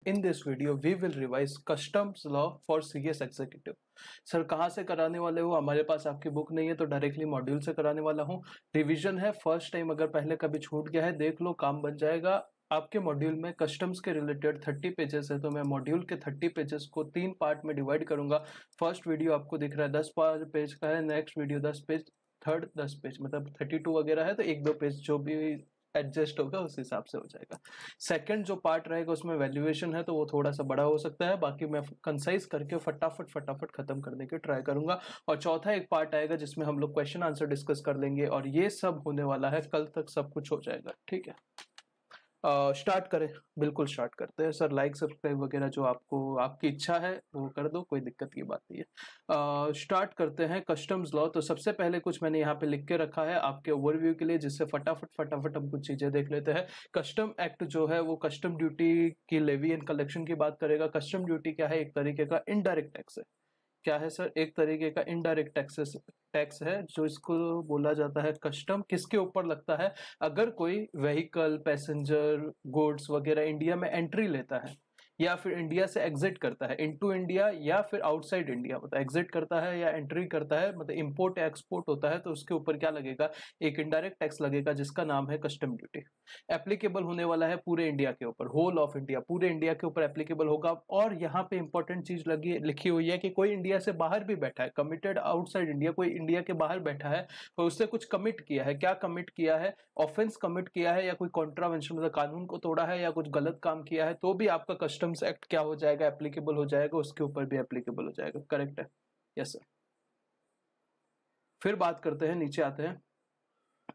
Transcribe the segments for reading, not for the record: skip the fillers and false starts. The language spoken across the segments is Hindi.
in this video we will revise customs law for CS executive। Sir कहाँ से कराने वाले हो? हमारे पास आपकी बुक नहीं है तो डायरेक्टली मॉड्यूल से कराने वाला हूँ। रिवीजन है, फर्स्ट टाइम, अगर पहले कभी छूट गया है देख लो, काम बन जाएगा। आपके मॉड्यूल में कस्टम्स के रिलेटेड 30 पेजेस है, तो मैं मॉड्यूल के 30 पेजेस को 3 पार्ट में डिवाइड करूंगा। फर्स्ट वीडियो आपको दिख रहा है 10 पेज का है, next video 10 page, third 10 page, मतलब 32 वगैरह है, तो 1-2 पेज जो भी एडजस्ट होगा उस हिसाब से हो जाएगा। सेकंड जो पार्ट रहेगा उसमें वैल्यूएशन है, तो वो थोड़ा सा बड़ा हो सकता है, बाकी मैं कंसाइज करके फटाफट खत्म करने की ट्राई करूंगा। और चौथा एक पार्ट आएगा जिसमें हम लोग क्वेश्चन आंसर डिस्कस कर लेंगे, और ये सब होने वाला है, कल तक सब कुछ हो जाएगा। ठीक है, स्टार्ट करें? बिल्कुल स्टार्ट करते हैं सर। लाइक सब्सक्राइब वगैरह जो आपको आपकी इच्छा है वो कर दो, कोई दिक्कत की बात नहीं है। स्टार्ट करते हैं कस्टम्स लॉ। तो सबसे पहले कुछ मैंने यहाँ पे लिख के रखा है आपके ओवरव्यू के लिए, जिससे फटाफट हम कुछ चीजें देख लेते हैं। कस्टम एक्ट जो है वो कस्टम ड्यूटी की लेवी एंड कलेक्शन की बात करेगा। कस्टम ड्यूटी क्या है? एक तरीके का इनडायरेक्ट टैक्स है। क्या है सर? एक तरीके का इनडायरेक्ट टैक्स है, जो इसको बोला जाता है कस्टम। किसके ऊपर लगता है? अगर कोई व्हीकल, पैसेंजर, गुड्स वगैरह इंडिया में एंट्री लेता है या फिर इंडिया से एग्जिट करता है इनटू इंडिया, या फिर आउटसाइड इंडिया, मतलब एग्जिट करता है या एंट्री करता है, मतलब इंपोर्ट या एक्सपोर्ट होता है, तो उसके ऊपर क्या लगेगा? एक इनडायरेक्ट टैक्स लगेगा जिसका नाम है कस्टम ड्यूटी। एप्लीकेबल होने वाला है पूरे इंडिया के ऊपर, होल ऑफ इंडिया, पूरे इंडिया के ऊपर एप्लीकेबल होगा। और यहाँ पे इंपॉर्टेंट चीज लिखी हुई है कि कोई इंडिया से बाहर भी बैठा है, कमिटेड आउटसाइड इंडिया, कोई इंडिया के बाहर बैठा है और उससे कुछ कमिट किया है। क्या कमिट किया है? ऑफेंस कमिट किया है, या कोई कॉन्ट्रावेंशन, मतलब कानून को तोड़ा है, या कुछ गलत काम किया है, तो भी आपका कस्टम्स एक्ट क्या हो जाएगा? एप्लीकेबल हो जाएगा, उसके ऊपर भी एप्लीकेबल हो जाएगा। करेक्ट है? Yes sir. फिर बात करते हैं, नीचे आते हैं।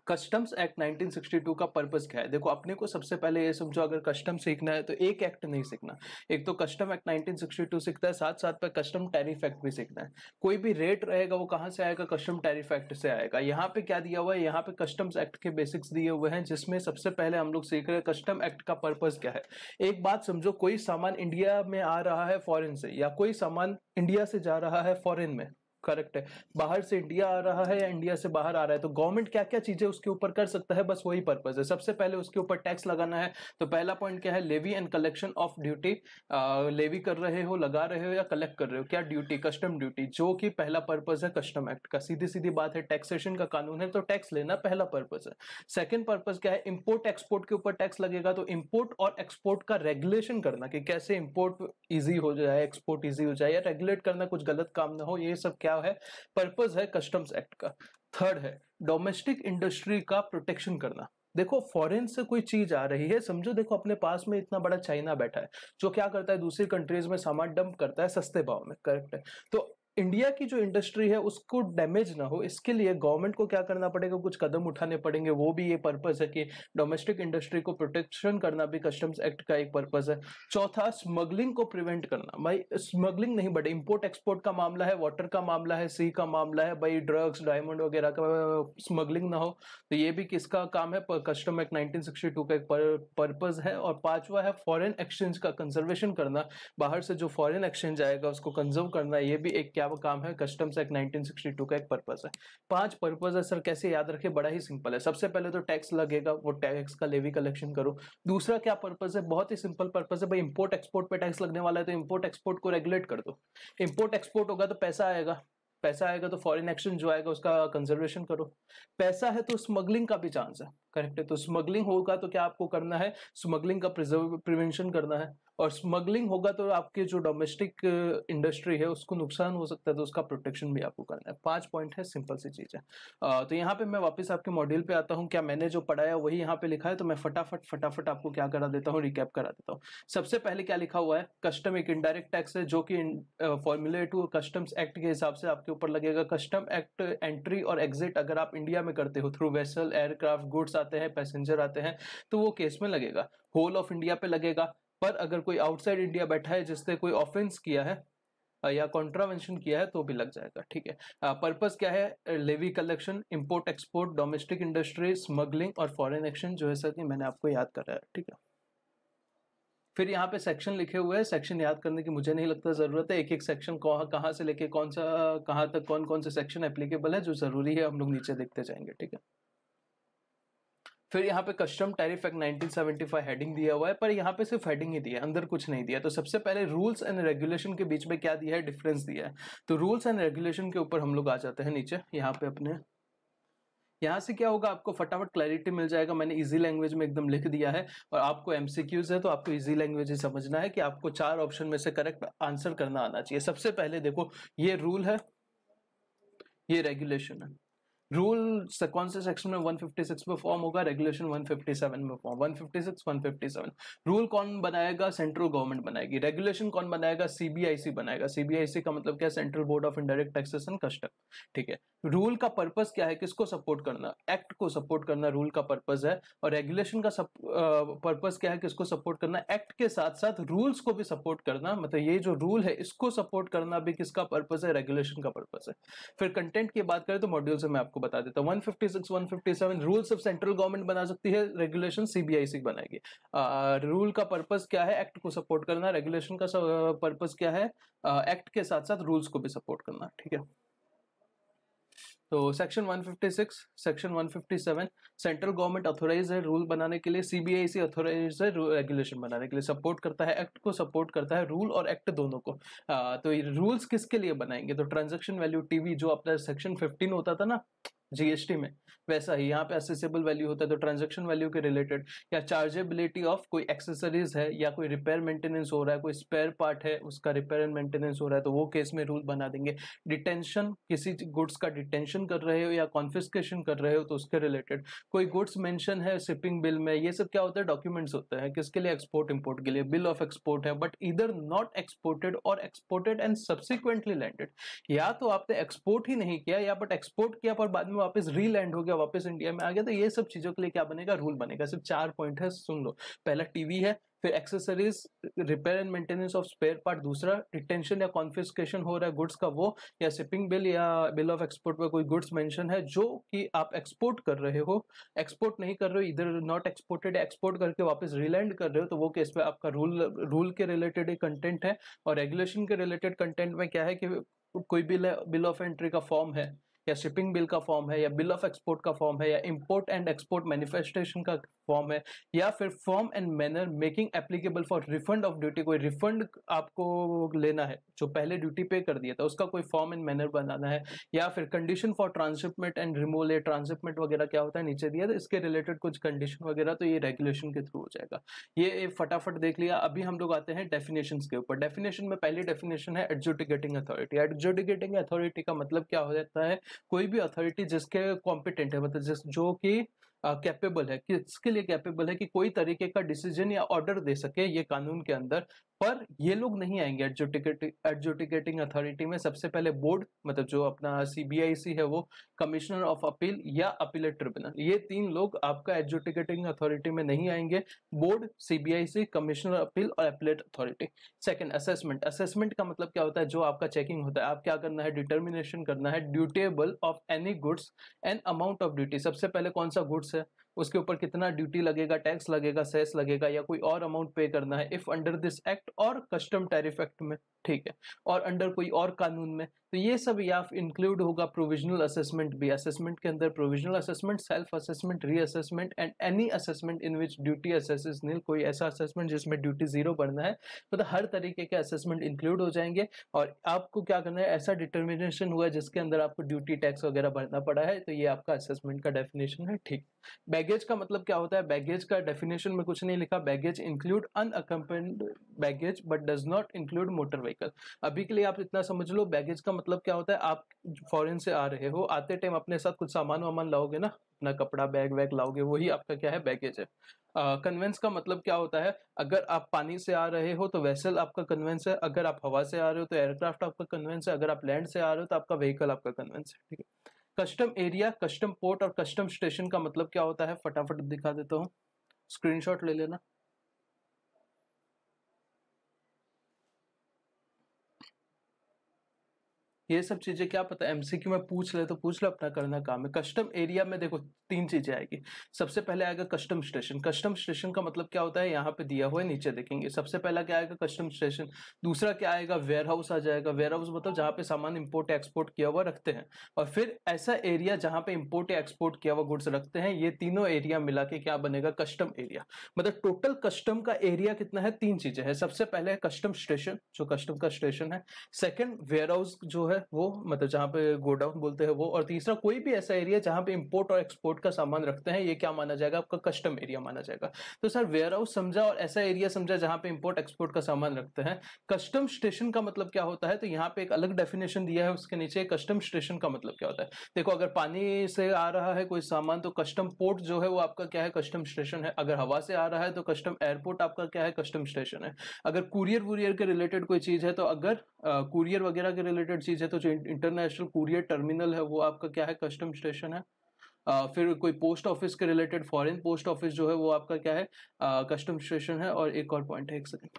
कस्टम्स एक्ट 1962 का पर्पस क्या है? देखो, अपने को सबसे पहले ये समझो, अगर कस्टम सीखना है तो एक एक्ट नहीं सीखना। एक तो कस्टम एक्ट 1962 सीखता है, साथ साथ पे कस्टम टैरिफ एक्ट भी सीखना है। कोई भी रेट रहेगा वो कहां से आएगा? कस्टम टैरिफ एक्ट से आएगा। यहाँ पे क्या दिया हुआ है? यहाँ पे कस्टम्स एक्ट के बेसिक्स दिए हुए हैं, जिसमें सबसे पहले हम लोग सीख रहे हैं कस्टम एक्ट का पर्पस क्या है। एक बात समझो, कोई सामान इंडिया में आ रहा है फॉरेन से, या कोई सामान इंडिया से जा रहा है फॉरेन में, करेक्ट है, बाहर से इंडिया आ रहा है या इंडिया से बाहर आ रहा है, तो गवर्नमेंट क्या क्या चीजें उसके ऊपर कर सकता है? बस वही पर्पस है। सबसे पहले उसके ऊपर टैक्स लगाना है। तो पहला पॉइंट क्या है? Levy and collection of duty. Levy कर रहे हो, लगा रहे हो, या कलेक्ट कर रहे हो, क्या ड्यूटी? कस्टम ड्यूटी, जो कि पहला पर्पस है कस्टम एक्ट का। सीधी सीधी बात है, टैक्सेशन का कानून है, तो टैक्स लेना पहला पर्पस है। सेकंड पर्पस क्या है? इंपोर्ट एक्सपोर्ट के ऊपर टैक्स लगेगा, तो इंपोर्ट और एक्सपोर्ट का रेगुलेशन करना, कि कैसे इंपोर्ट इजी हो जाए, एक्सपोर्ट इजी हो जाए, या रेगुलेट करना, कुछ गलत काम ना हो, ये सब क्या है? पर्पस है कस्टम्स एक्ट का। थर्ड है डोमेस्टिक इंडस्ट्री का प्रोटेक्शन करना। देखो, फॉरेन से कोई चीज आ रही है, समझो, देखो अपने पास में इतना बड़ा चाइना बैठा है जो क्या करता है? दूसरी कंट्रीज में सामान डंप करता है सस्ते भाव में, करेक्ट है। तो इंडिया की जो इंडस्ट्री है उसको डैमेज ना हो, इसके लिए गवर्नमेंट को क्या करना पड़ेगा? कुछ कदम उठाने पड़ेंगे। वो भी ये पर्पस है कि डोमेस्टिक इंडस्ट्री को प्रोटेक्शन करना भी कस्टम्स एक्ट का एक पर्पस है। चौथा, स्मगलिंग को प्रिवेंट करना। भाई स्मगलिंग नहीं, बट इंपोर्ट एक्सपोर्ट का मामला है, वाटर का मामला है, सी का मामला है, भाई ड्रग्स, डायमंड वगैरह का स्मगलिंग ना हो, तो ये भी किसका काम है? कस्टम एक्ट 1962 का एक पर्पस है। और पांचवा है फॉरेन एक्सचेंज का कंजर्वेशन करना। बाहर से जो फॉरेन एक्सचेंज आएगा उसको कंजर्व करना, ये भी एक क्या काम है? कस्टम्स एक्ट 1962 का एक पर्पस है। 5 पर्पस है सर, कैसे याद रखे? बड़ा ही सिंपल है। सबसे पहले तो टैक्स लगेगा, वो टैक्स का लेवी कलेक्शन करो। दूसरा क्या पर्पस है? बहुत ही सिंपल पर्पस है भाई, इंपोर्ट एक्सपोर्ट पे टैक्स लगने वाला है, तो इंपोर्ट एक्सपोर्ट को रेगुलेट कर दो। इंपोर्ट एक्सपोर्ट होगा तो पैसा आएगा, पैसा आएगा तो फॉरेन एक्सचेंज जो आएगा उसका कंजर्वेशन करो। पैसा है तो स्मगलिंग का भी चांस है, करेक्ट है। तो स्मगलिंग होगा तो क्या आपको करना है? स्मगलिंग का प्रिवेंशन करना है। और स्मगलिंग होगा तो आपके जो डोमेस्टिक इंडस्ट्री है उसको नुकसान हो सकता है, तो उसका प्रोटेक्शन भी आपको करना है। 5 पॉइंट है, सिंपल सी चीज है। तो यहाँ पे मैं वापस आपके मॉड्यूल पे आता हूँ। क्या मैंने जो पढ़ाया वही यहाँ पे लिखा है? तो मैं फटाफट आपको क्या करा देता हूँ, रिकैप करा देता हूँ। सबसे पहले क्या लिखा हुआ है? कस्टम एक इनडायरेक्ट टैक्स है जो कि फॉर्मूले टू कस्टम्स एक्ट के हिसाब से आपके ऊपर लगेगा। कस्टम एक्ट एंट्री और एग्जिट अगर आप इंडिया में करते हो थ्रू वेसल, एयरक्राफ्ट, गुड्स आते हैं, पैसेंजर आते हैं, तो वो केस में लगेगा। होल ऑफ इंडिया पे लगेगा। पर अगर कोई आउटसाइड इंडिया बैठा है जिसने कोई ऑफेंस किया है या कॉन्ट्रावेंशन किया है तो भी लग जाएगा, ठीक है। पर्पस क्या है? Levy collection, import export, domestic industry, smuggling और फॉरेन एक्सचेंज, जो है सर कि मैंने आपको याद कराया, ठीक है। फिर यहाँ पे सेक्शन लिखे हुए हैं, सेक्शन याद करने की मुझे नहीं लगता जरूरत है। एक एक सेक्शन कहाँ से लेके कौन सा कहाँ तक कौन कौन से सेक्शन एप्लीकेबल है जो जरूरी है, हम लोग नीचे देखते जाएंगे, ठीक है। फिर यहाँ पे कस्टम टैरिफ एक्ट 1975 हेडिंग दिया हुआ है, पर यहाँ पे सिर्फ हेडिंग ही दिया है, अंदर कुछ नहीं दिया। तो सबसे पहले रूल्स एंड रेगुलेशन के बीच में क्या दिया है, डिफरेंस दिया है। तो रूल्स एंड रेगुलेशन के ऊपर हम लोग आ जाते हैं नीचे, यहाँ पे अपने यहाँ से क्या होगा, आपको फटाफट क्लैरिटी मिल जाएगा। मैंने इजी लैंग्वेज में एकदम लिख दिया है, और आपको एमसीक्यूज है तो आपको इजी लैंग्वेज ही समझना है कि आपको 4 ऑप्शन में से करेक्ट आंसर करना आना चाहिए। सबसे पहले देखो, ये रूल है, ये रेगुलेशन है। रूल कौन से सेक्शन में 156 में फॉर्म होगा, रेगुलेशन 157 में फॉर्म, 156 157। रूल कौन बनाएगा, सेंट्रल गवर्नमेंट बनाएगी। रेगुलेशन कौन बनाएगा, सीबीआईसी बनाएगा। सीबीआईसी का मतलब क्या, central board of indirect taxes and custom, ठीक है। रूल का पर्पस क्या है, किसको सपोर्ट करना, एक्ट को सपोर्ट करना रूल का पर्पस है। और रेगुलेशन का पर्पस क्या है, किसको सपोर्ट करना, एक्ट के साथ साथ रूल्स को भी सपोर्ट करना। मतलब ये जो रूल है इसको सपोर्ट करना भी किसका पर्पस है, रेगुलेशन का पर्पस है। फिर कंटेंट की बात करें तो मॉड्यूल से मैं आपको बता देता हूँ। 156 157 रूल सिर्फ सेंट्रल गवर्नमेंट बना सकती है, रेगुलेशन सीबीआईसी बनाएगी। रूल का पर्पस क्या है, एक्ट को सपोर्ट करना। रेगुलेशन का पर्पस क्या है, एक्ट के साथ साथ रूल्स को भी सपोर्ट करना, ठीक है। तो section 156 section 157, central government authorise है रूल बनाने के लिए, सीबीआईसी ऑथोराइज है रेगुलेशन बनाने के लिए। सपोर्ट करता है, एक्ट को सपोर्ट करता है, रूल और एक्ट दोनों को। तो रूल्स किसके लिए बनाएंगे, तो ट्रांजैक्शन वैल्यू टीवी, जो अपना सेक्शन 15 होता था ना जीएसटी में, वैसा ही यहाँ पे असेसेबल वैल्यू होता है, तो ट्रांजैक्शन वैल्यू के रिलेटेड। या चार्जेबिलिटी ऑफ कोई एक्सेसरीज है, या कोई रिपेयर मेंटेनेंस हो रहा है, कोई स्पेयर पार्ट है उसका रिपेयर एंड मेंटेनेंस हो रहा है, तो वो केस में रूल बना देंगे। डिटेंशन, किसी गुड्स का डिटेंशन कर रहे हो या कॉन्फिस्केशन कर रहे हो तो उसके रिलेटेड। कोई गुड्स मेंशन है शिपिंग बिल में, ये सब क्या होता है, डॉक्यूमेंट्स होते हैं, किसके लिए, एक्सपोर्ट इंपोर्ट के लिए। बिल ऑफ एक्सपोर्ट है, बट इधर नॉट एक्सपोर्टेड और एक्सपोर्टेड एंड सब्सिक्वेंटली लैंडेड, या तो आपने एक्सपोर्ट ही नहीं किया, या बट एक्सपोर्ट किया पर बाद में वापस रीलैंड हो गया, वापस इंडिया में आ गया, तो ये सब चीजों के लिए क्या बनेगा, रूल बनेगा। सिर्फ 4 पॉइंट है, सुन लो। पहला टीवी है, फिर accessories, repair and maintenance of spare part, दूसरा डिटेंशन या कॉन्फिस्केशन हो रहा है गुड्स का वो, या शिपिंग बिल या बिल ऑफ एक्सपोर्ट में कोई गुड्स मेंशन है जो कि आप एक्सपोर्ट कर रहे हो, एक्सपोर्ट नहीं कर रहे हो, इधर नॉट एक्सपोर्टेड, एक्सपोर्ट करके वापस रिलैंड कर रहे हो, तो वो केस में आपका रूल के रिलेटेड ही कंटेंट है। और रेगुलेशन के रिलेटेड कंटेंट में क्या है कि कोई बिल ऑफ एंट्री का फॉर्म है, या शिपिंग बिल का फॉर्म है, या बिल ऑफ एक्सपोर्ट का फॉर्म है, या इंपोर्ट एंड एक्सपोर्ट मैनिफेस्टेशन का फॉर्म है, या फिर form and manner making applicable for refund of duty, कोई रिफंड आपको लेना है जो पहले ड्यूटी पे कर दिया था उसका कोई फॉर्म एंड मैनर बनाना है, या फिर condition for transshipment and removal, या ट्रांसशिपमेंट वगैरह क्या होता है नीचे दिया, तो इसके रिलेटेड कुछ कंडीशन वगैरह, तो ये रेगुलेशन के थ्रू हो जाएगा। ये फटाफट देख लिया। अभी हम लोग आते हैं डेफिनेशन के ऊपर। डेफिनेशन में पहली डेफिनेशन है एडजुडिकेटिंग अथॉरिटी। एडजुडिकेटिंग अथॉरिटी का मतलब क्या हो जाता है, कोई भी अथॉरिटी जिसके कॉम्पिटेंट है, मतलब जो कि कैपेबल है, किसके लिए कैपेबल है कि कोई तरीके का डिसीजन या ऑर्डर दे सके ये कानून के अंदर। पर ये लोग नहीं आएंगे एडजुडिकेटिंग अथॉरिटी में। सबसे पहले बोर्ड, मतलब जो अपना सीबीआईसी है वो, कमिश्नर ऑफ अपील या अपीलेट ट्रिब्यूनल, ये 3 लोग आपका एडजुडिकेटिंग अथॉरिटी में नहीं आएंगे। बोर्ड, सीबीआईसी, कमिश्नर अपील और appellate authority. Second, assessment. Assessment का मतलब क्या होता है, जो आपका चेकिंग होता है, आप क्या करना है, डिटर्मिनेशन करना है dutiable of any goods and amount of duty. सबसे पहले कौन सा गुड्स है, उसके ऊपर कितना ड्यूटी लगेगा, टैक्स लगेगा, सेस लगेगा, या कोई और अमाउंट पे करना है, इफ अंडर दिस एक्ट और कस्टम टैरिफ एक्ट में, ठीक है, और अंडर कोई और कानून में। तो ये सब या इंक्लूड होगा प्रोविजनल असेसमेंट भी। असेसमेंट के अंदर provisional assessment, self assessment, reassessment and any assessment in which duty assesses nil, कोई ऐसा असेसमेंट जिसमें ड्यूटी 0 बढ़ना है, मतलब हर तरीके के असेसमेंट इंक्लूड हो जाएंगे। और आपको क्या करना है, ऐसा डिटर्मिनेशन हुआ जिसके अंदर आपको ड्यूटी टैक्स वगैरह भरना पड़ा है, तो ये आपका असेसमेंट का डेफिनेशन है, ठीक। बैगेज का मतलब क्या होता है, बैगेज का डेफिनेशन में कुछ नहीं लिखा। Baggage include unaccompanied baggage but does not include motor vehicle. अभी के लिए आप इतना समझ लो, बैगेज का मतलब क्या होता है, आप फॉरेन से आ रहे हो, आते टाइम अपने साथ कुछ सामान वामान लाओगे ना, अपना कपड़ा बैग वैग लाओगे, वही आपका क्या है, बैगेज है। कन्वेंस का मतलब क्या होता है, अगर आप पानी से आ रहे हो तो वेसल आपका कन्वेंस है, अगर आप हवा से आ रहे हो तो एयरक्राफ्ट आपका कन्वेंस है, अगर आप लैंड से आ रहे हो तो आपका व्हीकल आपका कन्वेंस है, ठीक है। कस्टम एरिया, कस्टम पोर्ट और कस्टम स्टेशन का मतलब क्या होता है, फटाफट दिखा देता हूँ, स्क्रीनशॉट ले लेना। ये सब चीजें क्या पता एमसीक्यू में पूछ ले तो पूछ लो, अपना करना काम है। कस्टम एरिया में देखो तीन चीजें आएगी। सबसे पहले आएगा कस्टम स्टेशन। कस्टम स्टेशन का मतलब क्या होता है, यहाँ पे दिया हुआ है, नीचे देखेंगे। सबसे पहला क्या आएगा, कस्टम स्टेशन। दूसरा क्या आएगा, वेयर हाउस आ जाएगा। वेयर हाउस मतलब जहाँ पे सामान इंपोर्ट एक्सपोर्ट किया हुआ रखते हैं। और फिर ऐसा एरिया जहाँ पे इंपोर्ट या एक्सपोर्ट किया हुआ गुड्स रखते हैं, ये तीनों एरिया मिला के क्या बनेगा, कस्टम एरिया। मतलब टोटल कस्टम का एरिया कितना है, तीन चीजें हैं। सबसे पहले है कस्टम स्टेशन, जो कस्टम का स्टेशन है। सेकंड वेयर हाउस जो है वो, मतलब जहाँ पे गोडाउन बोलते हैं वो। और तीसरा कोई भी ऐसा एरिया जहाँ पे इंपोर्ट और एक्सपोर्ट का सामान रखते हैं, ये क्या माना जाएगा, आपका कस्टम एरिया माना जाएगा। तो सर वेयर हाउस समझा और ऐसा एरिया समझा जहाँ पे इंपोर्ट एक्सपोर्ट का सामान रखते हैं। कस्टम स्टेशन का मतलब क्या होता है, तो यहाँ पे एक अलग डेफिनेशन दिया है, उसके नीचे कस्टम स्टेशन का मतलब क्या होता है। देखो, अगर पानी से आ रहा है कोई सामान तो कस्टम पोर्ट जो है वो आपका क्या है, कस्टम स्टेशन है। अगर हवा से आ रहा है तो कस्टम एयरपोर्ट आपका क्या है, कस्टम स्टेशन है। अगर कुरियर वुरियर के रिलेटेड कोई चीज है, तो अगर कुरियर वगैरह के रिलेटेड चीज है, तो जो इंटरनेशनल कुरियर टर्मिनल है वो आपका क्या है, कस्टम स्टेशन है। फिर कोई पोस्ट ऑफिस के रिलेटेड फॉरेन पोस्ट ऑफिस जो है वो आपका क्या है, कस्टम स्टेशन है। और एक और पॉइंट है, एक सेकंड,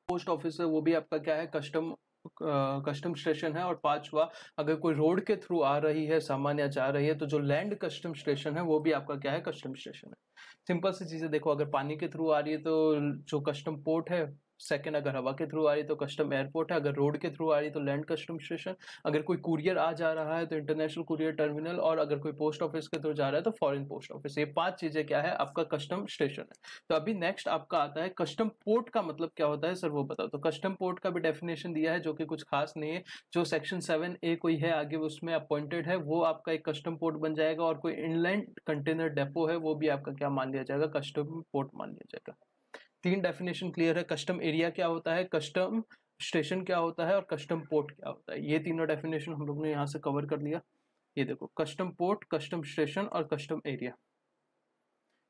पोस्ट ऑफिस है वो भी आपका क्या है, कस्टम स्टेशन है। और पांचवा, अगर कोई रोड के थ्रू आ रही है सामान या जा रही है, तो जो लैंड कस्टम स्टेशन है वो भी आपका क्या है, कस्टम स्टेशन है। सिंपल सी चीजें देखो, अगर पानी के थ्रू आ रही है तो जो कस्टम पोर्ट है। सेकंड, अगर हवा के थ्रू आ रही है तो कस्टम एयरपोर्ट है। अगर रोड के थ्रू आ रही है तो लैंड कस्टम स्टेशन। अगर कोई कुरियर आ जा रहा है तो इंटरनेशनल कुरियर टर्मिनल। और अगर कोई पोस्ट ऑफिस के थ्रू जा रहा है तो फॉरेन पोस्ट ऑफिस। ये पांच चीजें क्या है, आपका कस्टम स्टेशन है। तो अभी नेक्स्ट आपका आता है कस्टम पोर्ट का मतलब क्या होता है, सर वो बताओ। तो कस्टम पोर्ट का भी डेफिनेशन दिया है, जो कि कुछ खास नहीं है। जो सेक्शन 7A कोई है आगे उसमें अपॉइंटेड है, वो आपका एक कस्टम पोर्ट बन जाएगा। और कोई इनलैंड कंटेनर डेपो है, वो भी आपका क्या मान लिया जाएगा, कस्टम पोर्ट मान लिया जाएगा। तीन डेफिनेशन क्लियर है। कस्टम एरिया क्या होता है, कस्टम स्टेशन क्या होता है, और कस्टम पोर्ट क्या होता है। ये तीनों डेफिनेशन हम लोग ने यहाँ से कवर कर लिया। ये देखो, कस्टम पोर्ट, कस्टम स्टेशन और कस्टम एरिया।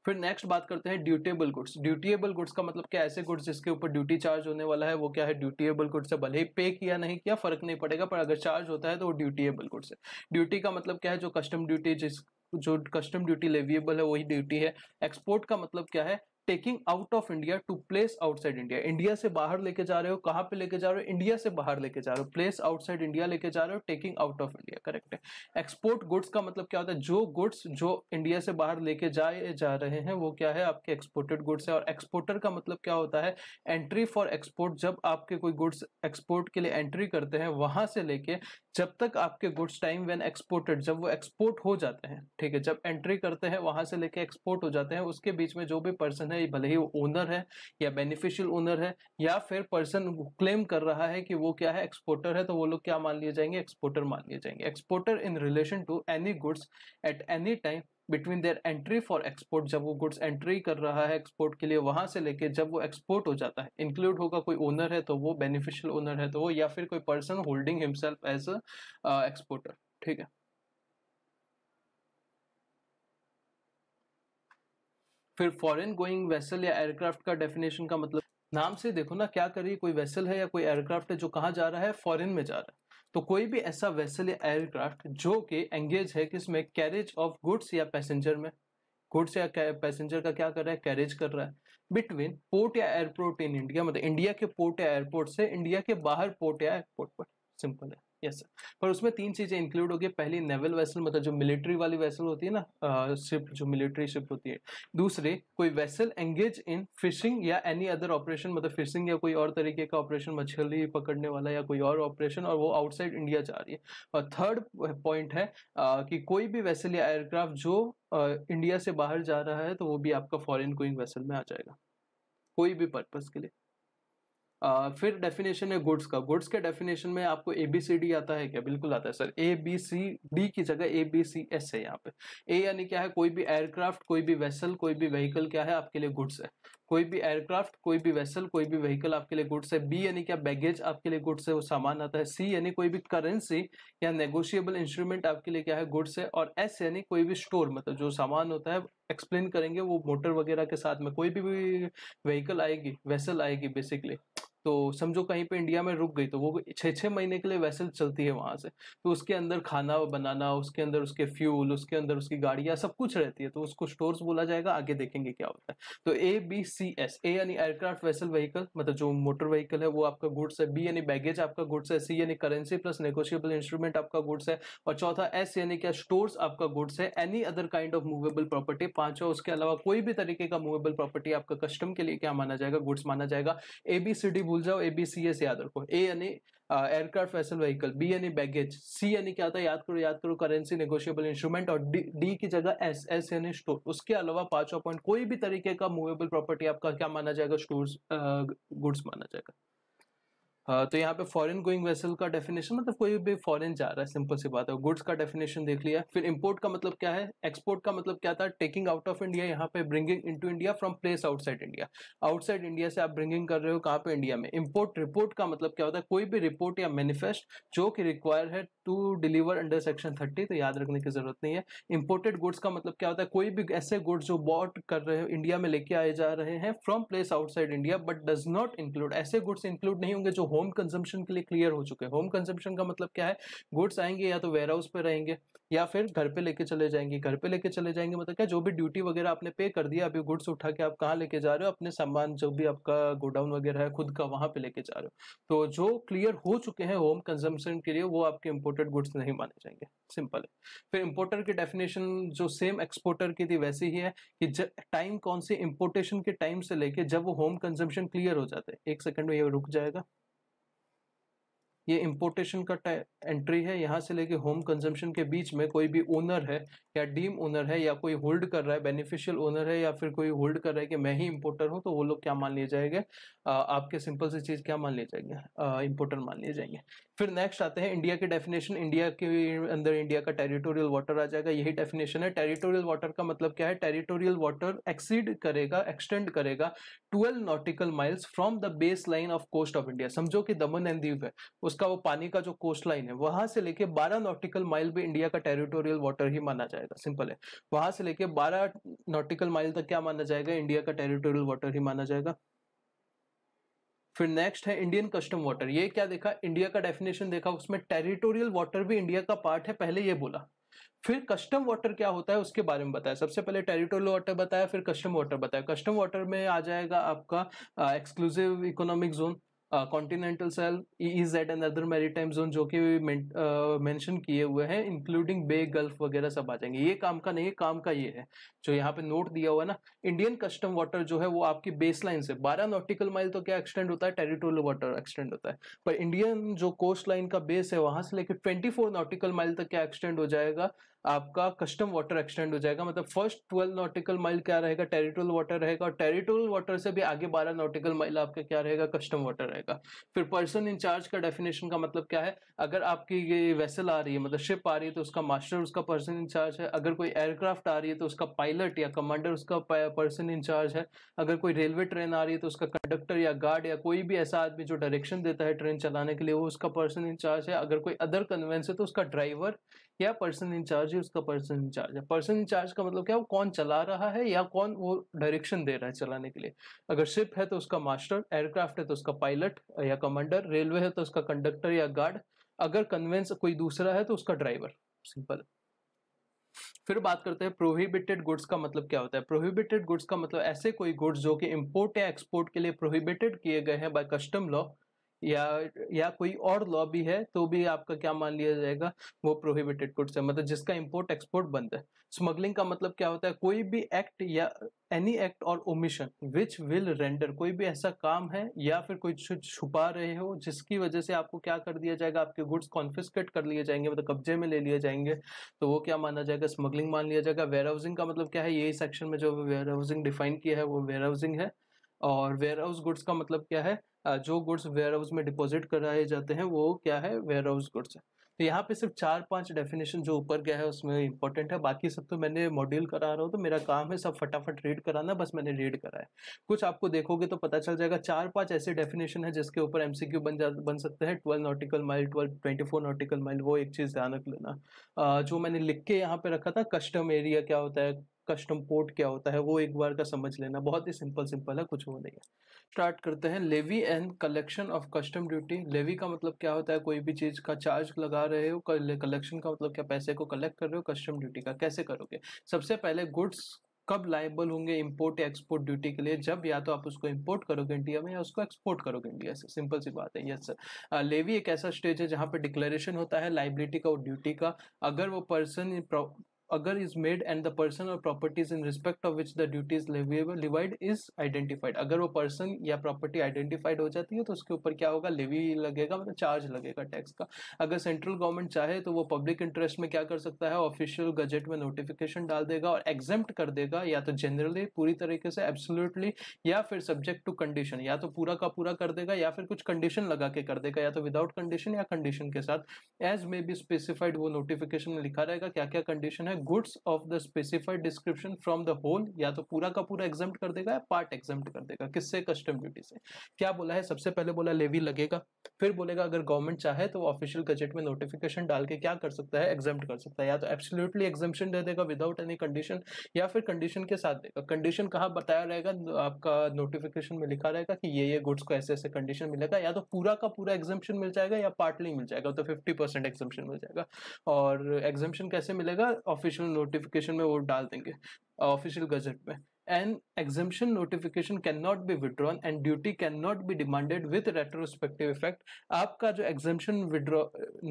फिर नेक्स्ट बात करते हैं ड्यूटेबल गुड्स। ड्यूटेबल गुड्स का मतलब क्या, ऐसे गुड्स जिसके ऊपर ड्यूटी चार्ज होने वाला है, वो क्या है, ड्यूटेबल गुड्स है। भले ही पे किया नहीं किया फर्क नहीं पड़ेगा, पर अगर चार्ज होता है तो वो ड्यूटेबल गुड्स है। ड्यूटी का मतलब क्या है, जो कस्टम ड्यूटी, जो कस्टम ड्यूटी लेविएबल है वही ड्यूटी है। एक्सपोर्ट का मतलब क्या है, taking out of India to place outside India. India से बाहर लेके जा रहे हो, कहां पे लेके जा रहे हो, इंडिया से बाहर लेके जा रहे हो। प्लेस आउटसाइड इंडिया लेके जा रहे हो, taking out of India, correct है। एक्सपोर्ट गुड्स का मतलब क्या होता है, जो गुड्स जो इंडिया से बाहर लेके जाए जा रहे हैं वो क्या है, आपके एक्सपोर्टेड गुड्स है। और एक्सपोर्टर का मतलब क्या होता है, एंट्री फॉर एक्सपोर्ट। जब आपके कोई गुड्स एक्सपोर्ट के लिए एंट्री करते हैं, वहां से लेके जब तक आपके गुड्स टाइम व्हेन एक्सपोर्टेड, जब वो एक्सपोर्ट हो जाते हैं, ठीक है, जब एंट्री करते हैं वहां से लेके एक्सपोर्ट हो जाते हैं, उसके बीच में जो भी पर्सन है, भले ही वो ओनर है या बेनिफिशियल ओनर है, या फिर पर्सन क्लेम कर रहा है कि वो क्या है, एक्सपोर्टर है, तो वो लोग क्या मान लिए जाएंगे, एक्सपोर्टर मान लिए जाएंगे। Exporter in relation to any goods at any time between their entry for export. जब वो गुड्स एंट्री कर रहा है एक्सपोर्ट के लिए, वहां से लेके जब वो एक्सपोर्ट हो जाता है, इंक्लूड होगा कोई ओनर है तो वो, बेनिफिशियल ओनर है तो वो, या फिर कोई person holding himself as a exporter, ठीक है। फिर फॉरेन गोइंग वेसल या एयरक्राफ्ट का डेफिनेशन का मतलब, नाम से देखो ना, क्या करिए, कोई वेसल है या कोई एयरक्राफ्ट है जो कहाँ जा रहा है, फॉरेन में जा रहा है। तो कोई भी ऐसा वेसल या एयरक्राफ्ट जो कि एंगेज है किसमें, कैरेज ऑफ गुड्स या पैसेंजर में। गुड्स या पैसेंजर का क्या कर रहा है, कैरेज कर रहा है। बिटवीन पोर्ट या एयरपोर्ट इन इंडिया, मतलब इंडिया के पोर्ट या एयरपोर्ट से इंडिया के बाहर पोर्ट या एयरपोर्ट पर। सिंपल है, यस सर। पर उसमें तीन चीजें इंक्लूड होगी। पहली, नेवल वेसल, मतलब जो मिलिट्री वाली वेसल होती है ना, शिप, जो मिलिट्री शिप होती है। दूसरे, कोई वेसल एंगेज इन फिशिंग या एनी अदर ऑपरेशन, मतलब फिशिंग या कोई और तरीके का ऑपरेशन, मछली पकड़ने वाला या कोई और ऑपरेशन, और वो आउटसाइड इंडिया जा रही है। और थर्ड पॉइंट है कि कोई भी वेसल या एयरक्राफ्ट जो इंडिया से बाहर जा रहा है, तो वो भी आपका फॉरेन गोइंग वेसल में आ जाएगा, कोई भी पर्पस के लिए। फिर डेफिनेशन है गुड्स का। गुड्स के डेफिनेशन में आपको ABCD आता है क्या, बिल्कुल आता है सर। ABCD की जगह ABCS है यहाँ पे। ए यानी क्या है, कोई भी एयरक्राफ्ट, कोई भी वेसल, कोई भी व्हीकल क्या है आपके लिए गुड्स है। कोई भी एयरक्राफ्ट, कोई भी वेसल, कोई भी व्हीकल आपके लिए गुड्स है। बी यानी क्या, बैगेज आपके लिए गुड्स है, वो सामान आता है। सी यानी कोई भी करेंसी या नेगोशिएबल इंस्ट्रूमेंट आपके लिए क्या है, गुड्स है। और एस यानी कोई भी स्टोर, मतलब जो सामान होता है, एक्सप्लेन करेंगे वो मोटर वगैरह के साथ में। कोई भी व्हीकल आएगी, वेसल आएगी बेसिकली, तो समझो कहीं पे इंडिया में रुक गई तो वो 6-6 महीने के लिए वेसल चलती है वहां से, तो उसके अंदर खाना बनाना, उसके अंदर उसके फ्यूल, उसके अंदर उसकी गाड़ियां सब कुछ रहती है, तो उसको स्टोर्स बोला जाएगा। आगे देखेंगे क्या होता है। तो ABCS, ए यानी एयरक्राफ्ट वेसल व्हीकल, मतलब जो मोटर व्हीकल है वो आपका गुड्स है। बी यानी बैगेज आपका गुड्स है। सी यानी करेंसी प्लस नेगोशिएबल इंस्ट्रूमेंट आपका गुड्स है। और चौथा एस यानी क्या, स्टोर्स आपका गुड्स है। Any other kind of movable property, पांचवा उसके अलावा कोई भी तरीके का मूवेबल प्रॉपर्टी आपका कस्टम के लिए क्या माना जाएगा, गुड्स माना जाएगा। ABCD भूल जाओ, ABCS याद रखो। ए यानी एयरक्राफ्ट वेसल व्हीकल, बी यानी बैगेज, सी यानी क्या था, याद करो करेंसी नेगोशिएबल इंस्ट्रूमेंट, और डी की जगह एस यानी स्टोर। उसके अलावा पांचवा पॉइंट, कोई भी तरीके का मूवेबल प्रॉपर्टी आपका क्या माना जाएगा, स्टोर्स गुड्स माना जाएगा। तो यहाँ पे फॉरेन गोइंग वेसल का डेफिनेशन, मतलब कोई भी फॉरेन जा रहा है, सिंपल सी बात है। गुड्स का डेफिनेशन देख लिया। फिर इंपोर्ट का मतलब क्या है, एक्सपोर्ट का मतलब क्या था, टेकिंग आउट ऑफ इंडिया, यहाँ पे bringing into India from place outside India. Outside India से आप ब्रिंगिंग कर रहे हो कहाँ पे, इंडिया में। इंपोर्ट रिपोर्ट का मतलब क्या होता है, कोई भी रिपोर्ट या मैनिफेस्ट जो कि रिक्वायर है टू डिलीवर अंडर सेक्शन 30, तो याद रखने की जरूरत नहीं है। इंपोर्टेड गुड्स का मतलब क्या होता है, कोई भी ऐसे गुड्स जो बॉट कर रहे हो, इंडिया में लेके आए जा रहे हैं from place outside India, but does not include, ऐसे गुड्स इंक्लूड नहीं होंगे जो होम कंजम्पशन के लिए क्लियर हो चुके हैं। होम कंजम्पशन का मतलब क्या है, गुड्स आएंगे या तो वेयर हाउस पे रहेंगे या फिर घर पे लेके चले जाएंगे। घर पे लेके चले जाएंगे मतलब क्या, जो भी ड्यूटी वगैरह आपने पे कर दिया, अभी गुड्स उठा के आप कहाँ लेके जा रहे हो, अपने सामान जो भी आपका गोडाउन वगैरह है खुद का, वहां पे लेके जा रहे हो। तो जो क्लियर हो चुके हैं होम कंजम्पशन के लिए, वो आपके इंपोर्टेड गुड्स नहीं माने जाएंगे। सिंपल है। फिर इंपोर्टर की डेफिनेशन जो सेम एक्सपोर्टर की थी वैसी ही है कि टाइम कौन सी, इंपोर्टेशन के टाइम से लेके जब वो होम कंजम्पशन क्लियर हो जाते हैं। एक सेकंड में ये रुक जाएगा। ये इंपोर्टेशन का एंट्री है, यहाँ से लेके होम कंजम्पशन के बीच में कोई भी ओनर है या डीम ओनर है या कोई होल्ड कर रहा है, बेनिफिशियल ओनर है या फिर कोई होल्ड कर रहा है कि मैं ही इंपोर्टर हूँ, तो वो लोग क्या मान लिए जाएंगे, आपके सिंपल सी चीज क्या मान लिए जाएंगे, इंपोर्टर मान लिए जाएंगे। फिर नेक्स्ट आते हैं इंडिया की डेफिनेशन। इंडिया के अंदर इंडिया का टेरिटोरियल वाटर आ जाएगा, यही डेफिनेशन है। टेरिटोरियल वाटर का मतलब क्या है, टेरिटोरियल वाटर एक्सीड करेगा, एक्सटेंड करेगा 12 nautical miles from the base line of coast of India. समझो कि दमन एंड दीव है, उसका वो पानी का जो कोस्ट लाइन है, वहां से लेके 12 नॉटिकल माइल भी इंडिया का टेरिटोरियल वाटर ही माना जाएगा। सिंपल है, वहां से लेके 12 नॉटिकल माइल तक क्या माना जाएगा, इंडिया का टेरिटोरियल वाटर ही माना जाएगा। फिर नेक्स्ट है इंडियन कस्टम वाटर। ये क्या देखा, इंडिया का डेफिनेशन देखा, उसमें टेरिटोरियल वाटर भी इंडिया का पार्ट है, पहले ये बोला। फिर कस्टम वाटर क्या होता है उसके बारे में बताया। सबसे पहले टेरिटोरियल वाटर बताया, फिर कस्टम वाटर बताया। कस्टम वाटर में आ जाएगा आपका exclusive economic zone, continental shelf, EEZ and other maritime zone जो कि मेंशन किए हुए हैं, इंक्लूडिंग बे, गल्फ वगैरह सब आ जाएंगे। ये काम का नहीं है, काम का ये है जो यहाँ पे नोट दिया हुआ है ना। इंडियन कस्टम वाटर जो है वो आपकी बेस लाइन से 12 नॉटिकल माइल तो क्या एक्सटेंड होता है, टेरिटोरियल वाटर एक्सटेंड होता है। पर इंडियन जो कोस्ट लाइन का बेस है वहां से लेकर 24 नॉटिकल माइल तक क्या एक्सटेंड हो जाएगा, आपका कस्टम वाटर एक्सटेंड हो जाएगा। मतलब फर्स्ट 12 नॉटिकल माइल क्या रहेगा, टेरिटोरियल वाटर रहेगा, और टेरिटोरियल वाटर से भी आगे 12 नॉटिकल माइल आपका क्या रहेगा, कस्टम वाटर रहेगा। फिर पर्सन इंचार्ज का डेफिनेशन का मतलब क्या है, अगर आपकी ये वेसल आ रही है, मतलब शिप आ रही है, तो उसका मास्टर उसका पर्सन इंचार्ज है। अगर कोई एयरक्राफ्ट आ रही है तो उसका पायलट या कमांडर उसका पर्सन इंचार्ज है। अगर कोई रेलवे ट्रेन आ रही है तो उसका कंडक्टर या गार्ड या कोई भी ऐसा आदमी जो डायरेक्शन देता है ट्रेन चलाने के लिए, वो उसका पर्सन इंचार्ज है। अगर कोई अदर कन्वेंस है तो उसका ड्राइवर या पर्सन इंचार्ज ही उसका पर्सन इंचार्ज है। पर्सन इंचार्ज का मतलब क्या, वो कौन चला रहा है या कौन वो डायरेक्शन दे रहा है चलाने के लिए। अगर शिप है तो उसका मास्टर, एयरक्राफ्ट है तो उसका पायलट या कमांडर, रेलवे है तो उसका कंडक्टर या गार्ड, अगर कन्वेंस कोई दूसरा है तो उसका ड्राइवर। सिंपल। फिर बात करते हैं प्रोहिबिटेड गुड्स का मतलब क्या होता है। प्रोहिबिटेड गुड्स का मतलब ऐसे कोई गुड्स जो कि इंपोर्ट या एक्सपोर्ट के लिए प्रोहिबिटेड किए गए हैं बाय कस्टम लॉ या कोई और लॉ भी है, तो भी आपका क्या मान लिया जाएगा, वो प्रोहिबिटेड गुड्स है, मतलब जिसका इंपोर्ट एक्सपोर्ट बंद है। स्मगलिंग का मतलब क्या होता है, कोई भी एक्ट या एनी एक्ट और ओमिशन विच विल रेंडर, कोई भी ऐसा काम है या फिर कोई छुपा रहे हो जिसकी वजह से आपको क्या कर दिया जाएगा, आपके गुड्स कॉन्फिस्केट कर लिए जाएंगे, मतलब कब्जे में ले लिए जाएंगे, तो वो क्या माना जाएगा, स्मगलिंग मान लिया जाएगा। वेयर हाउसिंग का मतलब क्या है, यही सेक्शन में जो वेयर हाउसिंग डिफाइन किया है वो वेयर हाउसिंग है। और वेयर हाउस गुड्स का मतलब क्या है, जो गुड्स वेयर हाउस में डिपॉजिट कराए जाते हैं वो क्या है, वेयर हाउस गुड्स है। तो यहाँ पे सिर्फ 4-5 डेफिनेशन जो ऊपर गया है उसमें इंपॉर्टेंट है, बाकी सब तो मैंने मॉड्यूल करा रहा हूँ, तो मेरा काम है सब फटाफट रीड कराना, बस मैंने रीड करा है। कुछ आपको देखोगे तो पता चल जाएगा, 4-5 ऐसे डेफिनेशन है जिसके ऊपर MCQ बन सकते हैं। 12 नॉटिकल माइल, 24 नॉटिकल माइल, वो एक चीज ध्यान रख लेना। जो मैंने लिख के यहाँ पे रखा था, कस्टम एरिया क्या होता है, कस्टम पोर्ट क्या होता है, वो एक बार का समझ लेना, बहुत ही सिंपल है, कुछ वो नहीं है। स्टार्ट करते हैं। Levy and collection of custom duty. Levy का मतलब क्या होता है, कोई भी चीज का चार्ज लगा रहे हो। कलेक्शन का मतलब क्या, पैसे को कलेक्ट कर रहे हो। कस्टम ड्यूटी का कैसे करोगे। सबसे पहले गुड्स कब लायबल होंगे इंपोर्ट या एक्सपोर्ट ड्यूटी के लिए, जब या तो आप उसको इंपोर्ट करोगे इंडिया में या उसको एक्सपोर्ट करोगे इंडिया से। सिंपल सी बात है। Yes sir. लेवी एक ऐसा स्टेज है जहां पे डिक्लेरेशन होता है लाइबिलिटी का और ड्यूटी का। अगर वो पर्सन अगर is made and the person और properties in respect of which the duty is levied is identified. अगर वो पर्सन या प्रॉपर्टी आइडेंटिफाइड हो जाती है तो उसके ऊपर क्या होगा, लेवी लगेगा, मतलब चार्ज लगेगा टैक्स का। अगर सेंट्रल गवर्नमेंट चाहे तो वो पब्लिक इंटरेस्ट में क्या कर सकता है, ऑफिशियल गजेट में नोटिफिकेशन डाल देगा और एग्जेम्प्ट कर देगा, या तो जनरली पूरी तरीके से एब्सोल्युटली, या फिर सब्जेक्ट टू कंडीशन, या तो पूरा का पूरा कर देगा या फिर कुछ कंडीशन लगा के कर देगा, या तो विदाउट कंडीशन या कंडीशन के साथ। एज मे बी स्पेसिफाइड, वो नोटिफिकेशन में लिखा रहेगा क्या क्या कंडीशन है। Goods of the specified description from the whole, या तो पूरा का पूरा एग्जाम्प्ट कर देगा या पार्ट एग्जाम्प्ट कर देगा। किससे, कस्टम ड्यूटी से। क्या बोला है, सबसे पहले बोला लेवी लगेगा, फिर बोलेगा अगर गवर्नमेंट चाहे तो ऑफिशियल गजेट में नोटिफिकेशन डाल के क्या कर सकता है, एग्जाम्प्ट कर सकता है। या तो एब्सोल्युटली एग्जाम्पशन दे देगा विदाउट एनी कंडीशन, या फिर कंडीशन के साथ देगा। कंडीशन कहाँ बताया रहेगा, आपका नोटिफिकेशन में लिखा रहेगा कि ये गुड्स को ऐसे ऐसे कंडीशन मिलेगा, या तो पूरा का पूरा एग्जाम्पशन मिल जाएगा या पार्टली मिल जाएगा, तो 50% एग्जाम्पशन मिल जाएगा। और एग्जाम्पशन कैसे मिलेगा, ऑफिशियल नोटिफिकेशन में वो डाल देंगे, ऑफिशियल गजेट में। An exemption notification cannot be withdrawn and duty cannot be demanded with retrospective effect। आपका जो exemption withdraw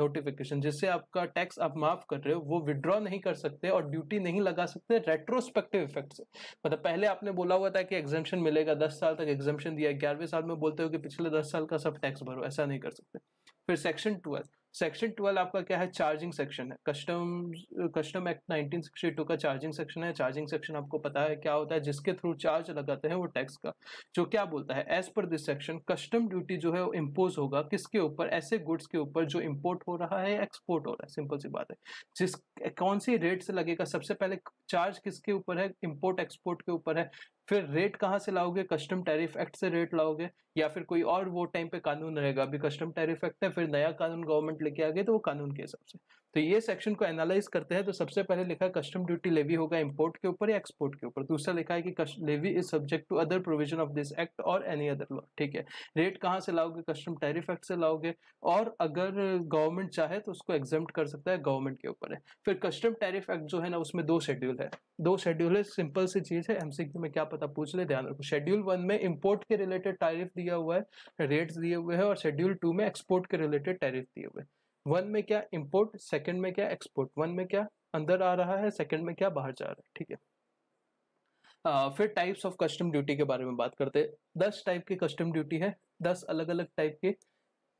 notification, जिससे आपका टैक्स आप माफ कर रहे हो, वो विड्रॉ नहीं कर सकते और ड्यूटी नहीं लगा सकते रेट्रोस्पेक्टिव इफेक्ट से। मतलब पहले आपने बोला हुआ था कि एग्जाम्पशन मिलेगा, 10 साल तक एग्जाम्पशन दिया, 11वें साल में बोलते हो कि पिछले 10 साल का सब टैक्स भरो, ऐसा नहीं कर सकते। फिर सेक्शन 12 आपका क्या है, चार्जिंग सेक्शन है। कस्टम एक्ट 1962 का चार्जिंग सेक्शन है। चार्जिंग सेक्शन आपको पता है क्या होता है, जिसके थ्रू चार्ज लगाते हैं वो टैक्स का। जो क्या बोलता है, as per this section custom duty जो है वो इम्पोज होगा किसके ऊपर, ऐसे गुड्स के ऊपर जो इम्पोर्ट हो रहा है, एक्सपोर्ट हो रहा है। सिंपल सी बात है। जिस कौन सी रेट से लगेगा, सबसे पहले चार्ज किसके ऊपर है, इम्पोर्ट एक्सपोर्ट के ऊपर है। फिर रेट कहाँ से लाओगे, कस्टम टैरिफ एक्ट से रेट लाओगे, या फिर कोई और वो टाइम पे कानून रहेगा। अभी कस्टम टैरिफ एक्ट है, फिर नया कानून गवर्नमेंट लेके आ गई तो वो कानून के हिसाब से। तो ये सेक्शन को एनालाइज करते हैं तो सबसे पहले लिखा है कस्टम ड्यूटी लेवी होगा इंपोर्ट के ऊपर या एक्सपोर्ट के ऊपर। दूसरा लिखा है कि levy is subject to other provision of this act और एनी अदर लॉ। ठीक है। रेट कहाँ से लाओगे, कस्टम टैरिफ एक्ट से लाओगे, और अगर गवर्नमेंट चाहे तो उसको एग्जाम्प्ट कर सकता है, गवर्नमेंट के ऊपर है। फिर कस्टम टैरिफ एक्ट जो है ना, उसमें 2 शेड्यूल है। 2 शेड्यूल है, सिंपल सी चीज है, एमसीक्यू में क्या पता पूछ ले, ध्यान रखो। शेड्यूल 1 में इंपोर्ट के रिलेटेड टैरिफ दिया हुआ है, रेट्स दिए हुए हैं, और शेड्यूल 2 में एक्सपोर्ट के रिलेटेड टैरिफ दिए हुए हैं। 1 में क्या इंपोर्ट, सेकंड में क्या एक्सपोर्ट। 1 में क्या अंदर आ रहा है, सेकंड में क्या बाहर जा रहा है। ठीक है। फिर टाइप्स ऑफ कस्टम ड्यूटी के बारे में बात करते हैं। 10 टाइप की कस्टम ड्यूटी है, 10 अलग अलग टाइप के।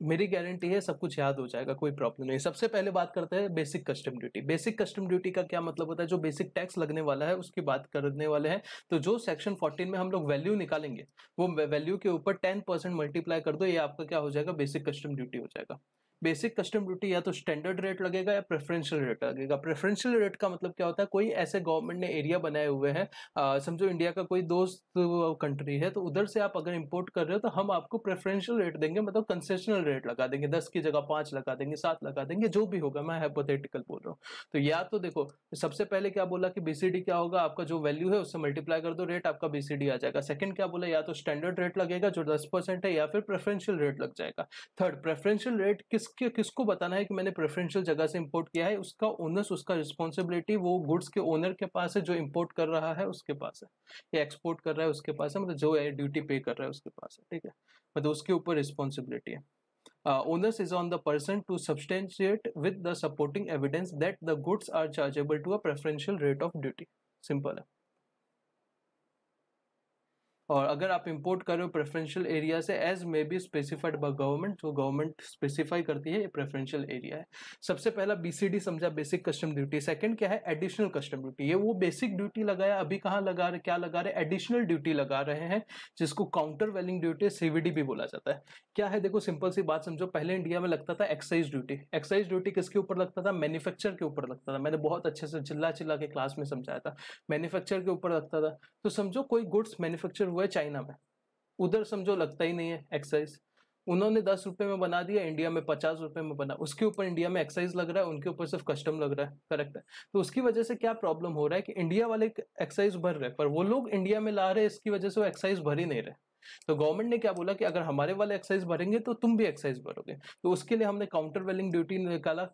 मेरी गारंटी है सब कुछ याद हो जाएगा, कोई प्रॉब्लम नहीं। सबसे पहले बात करते हैं basic custom duty. Basic custom duty का क्या मतलब होता है, जो बेसिक टैक्स लगने वाला है उसकी बात करने वाले हैं। तो जो सेक्शन 14 में हम लोग वैल्यू निकालेंगे, वो वैल्यू के ऊपर 10% मल्टीप्लाई कर दो, ये आपका क्या हो जाएगा, बेसिक कस्टम ड्यूटी हो जाएगा। बेसिक कस्टम ड्यूटी या तो स्टैंडर्ड रेट लगेगा या प्रेफरेंशियल रेट लगेगा। प्रेफरेंशियल रेट का मतलब क्या होता है, कोई ऐसे गवर्नमेंट ने एरिया बनाए हुए हैं, समझो इंडिया का कोई दोस्त कंट्री है, तो उधर से आप अगर इंपोर्ट कर रहे हो तो हम आपको प्रेफरेंशियल रेट देंगे, मतलब कंसेशनल रेट लगा देंगे, 10 की जगह 5 लगा देंगे, 7 लगा देंगे, जो भी होगा, मैं हाइपोथेटिकल बोल रहा हूँ। तो या तो देखो, सबसे पहले क्या बोला कि बीसीडी क्या होगा, आपका जो वैल्यू है उससे मल्टीप्लाई कर दो, रेट आपका बीसीडी आ जाएगा। सेकंड क्या बोला, या तो स्टैंडर्ड रेट लगेगा जो 10% है, या फिर प्रेफरेंशियल रेट लग जाएगा। थर्ड, प्रेफरेंशियल रेट किसको बताना है कि मैंने प्रेफरेंशियल जगह से इंपोर्ट किया है, उसका ओनर्स, उसका रिस्पॉन्सिबिलिटी वो गुड्स के ओनर के पास है, जो इंपोर्ट कर रहा है उसके पास है, या एक्सपोर्ट कर रहा है उसके पास है, मतलब जो ड्यूटी पे कर रहा है उसके पास है। ठीक है, मतलब उसके ऊपर रिस्पॉन्सिबिलिटी है। onus is on the person to substantiate with the supporting evidence that the goods are chargeable to a preferential rate of duty। Simple है। और अगर आप इंपोर्ट कर रहे हो प्रेफरेंशियल एरिया से, as may be specified by government, जो गवर्नमेंट स्पेसिफाई करती है, ये प्रेफरेंशियल एरिया है। सबसे पहला बीसीडी समझा, बेसिक कस्टम ड्यूटी। सेकंड क्या है, एडिशनल कस्टम ड्यूटी। ये वो बेसिक ड्यूटी लगाया, अभी कहाँ लगा रहे, क्या लगा रहे, एडिशनल ड्यूटी लगा रहे हैं, जिसको काउंटर वेलिंग ड्यूटी, सीवीडी भी बोला जाता है। क्या है, देखो सिंपल सी बात समझो, पहले इंडिया में लगता था एक्साइज ड्यूटी। एक्साइज ड्यूटी किसके ऊपर लगता था, मैन्युफैक्चर के ऊपर लगता था। मैंने बहुत अच्छे से चिल्ला चिल्ला के क्लास में समझाया था, मैन्युफैक्चर के ऊपर लगता था। तो समझो कोई गुड्स मैन्युफैक्चर हुआ है चाइना में, उधर समझो लगता ही नहीं है एक्साइज। उन्होंने 10 रुपए में बना दिया, इंडिया में 50 रुपए में बना, उसके ऊपर इंडिया में एक्साइज लग रहा है, उनके ऊपर सिर्फ कस्टम लग रहा है। करेक्ट है। तो उसकी वजह से क्या प्रॉब्लम हो रहा है कि इंडिया वाले एक्साइज भर रहे, पर वो लोग इंडिया में ला रहे, इसकी वजह से वो एक्साइज भर ही नहीं रहे। तो गवर्नमेंट ने क्या बोला कि अगर हमारे वाले एक्साइज भरेंगे तो तुम भी एक्साइज भरोगे। तो उसके लिए हमने काउंटर वेलिंग ड्यूटी निकाला।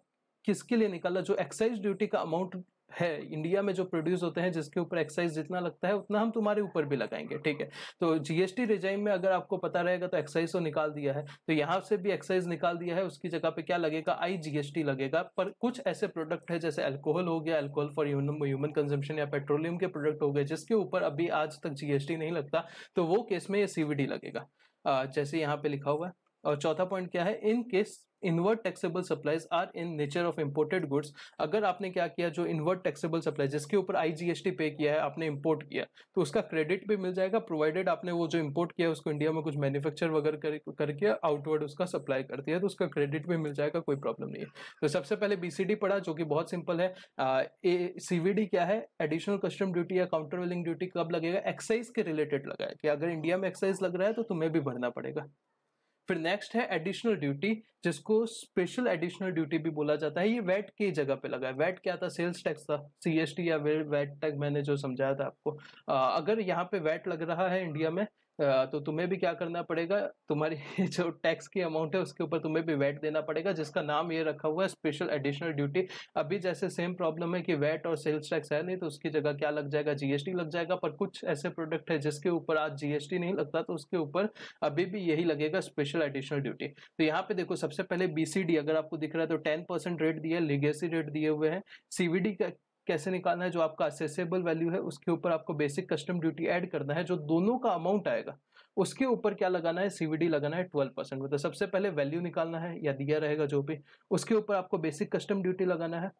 किसके लिए निकाला? जो एक्साइज ड्यूटी का अमाउंट है इंडिया में जो प्रोड्यूस होते हैं जिसके ऊपर एक्साइज जितना लगता है उतना हम तुम्हारे ऊपर भी लगाएंगे, ठीक है। तो जीएसटी रिजाइम में अगर आपको पता रहेगा तो एक्साइज तो निकाल दिया है, तो यहाँ से भी एक्साइज निकाल दिया है, उसकी जगह पे क्या लगेगा? IGST लगेगा। पर कुछ ऐसे प्रोडक्ट है जैसे अल्कोहल हो गया, अल्कोहल फॉर ह्यूमन कंजम्पशन, या पेट्रोलियम के प्रोडक्ट हो गए जिसके ऊपर अभी आज तक जीएसटी नहीं लगता, तो वो केस में ये CVD लगेगा, जैसे यहाँ पे लिखा हुआ है। और चौथा पॉइंट क्या है? In case invert taxable supplies are in nature of imported goods. अगर आपने क्या किया, जो इनवर्ट टैक्सेबल सप्लाई जिसके ऊपर IGST पे किया है, आपने इंपोर्ट किया, तो उसका क्रेडिट भी मिल जाएगा, प्रोवाइडेड आपने वो जो इंपोर्ट किया उसको इंडिया में कुछ मैन्युफैक्चर वगैरह करके आउटवर्ड उसका सप्लाई कर दिया, तो उसका क्रेडिट भी मिल जाएगा, कोई प्रॉब्लम नहीं है। तो सबसे पहले BCD पढ़ा जो कि बहुत सिंपल है। CVD क्या है? एडिशनल कस्टम ड्यूटी या काउंटर वेलिंग ड्यूटी कब लगेगा? एक्साइज के रिलेटेड लगा है कि अगर इंडिया में एक्साइज लग रहा है तो तुम्हें भी भरना पड़ेगा। फिर नेक्स्ट है एडिशनल ड्यूटी, जिसको स्पेशल एडिशनल ड्यूटी भी बोला जाता है। ये वैट की जगह पे लगा है। वैट क्या था? सेल्स टैक्स था। CST या वैट टैक्स मैंने जो समझाया था आपको, अगर यहाँ पे वैट लग रहा है इंडिया में, तो तुम्हें भी क्या करना पड़ेगा? तुम्हारी जो टैक्स की अमाउंट है उसके ऊपर तुम्हें भी वैट देना पड़ेगा, जिसका नाम ये रखा हुआ है स्पेशल एडिशनल ड्यूटी। अभी जैसे सेम प्रॉब्लम है कि वैट और सेल्स टैक्स है नहीं, तो उसकी जगह क्या लग जाएगा? GST लग जाएगा। पर कुछ ऐसे प्रोडक्ट है जिसके ऊपर आज GST नहीं लगता, तो उसके ऊपर अभी भी यही लगेगा, स्पेशल एडिशनल ड्यूटी। तो यहाँ पे देखो, सबसे पहले BCD अगर आपको दिख रहा है तो 10% रेट दिया है, लीगेसी रेट दिए हुए हैं। CVD का कैसे निकालना है? जो आपका असेसेबल वैल्यू है उसके ऊपर आपको बेसिक कस्टम ड्यूटी ऐड करना है, जो दोनों का अमाउंट आएगा उसके ऊपर क्या लगाना है? CVD लगाना है 12%। मतलब सबसे पहले वैल्यू निकालना है या दिया रहेगा जो भी, उसके ऊपर आपको बेसिक कस्टम ड्यूटी लगाना है,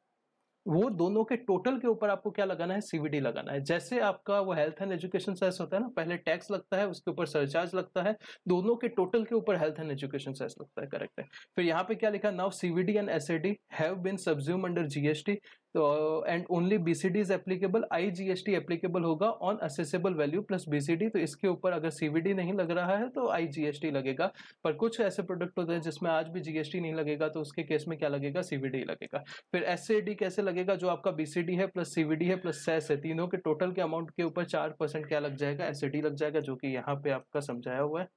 वो दोनों के टोटल के ऊपर आपको क्या लगाना है? CVD लगाना है। जैसे आपका वो हेल्थ एंड एजुकेशन सेस होता है ना, पहले टैक्स लगता है उसके ऊपर सरचार्ज लगता है, दोनों के टोटल के ऊपर हेल्थ एंड एजुकेशन सेस लगता है, करेक्ट है। फिर यहाँ पे क्या लिखा? Now CVD and SAD have been subsume under GST, तो and only BCD is applicable. IGST applicable होगा on assessable value plus BCD। तो इसके ऊपर अगर CVD नहीं लग रहा है तो IGST लगेगा। पर कुछ ऐसे प्रोडक्ट होते हैं जिसमें आज भी GST नहीं लगेगा, तो उसके केस में क्या लगेगा? CVD लगेगा। फिर SAD कैसे लगेगा? जो आपका BCD है प्लस CVD है प्लस सेस है, तीनों के टोटल के अमाउंट के ऊपर 4% क्या लग जाएगा? SAD लग जाएगा, जो कि यहाँ पे आपका समझाया हुआ है।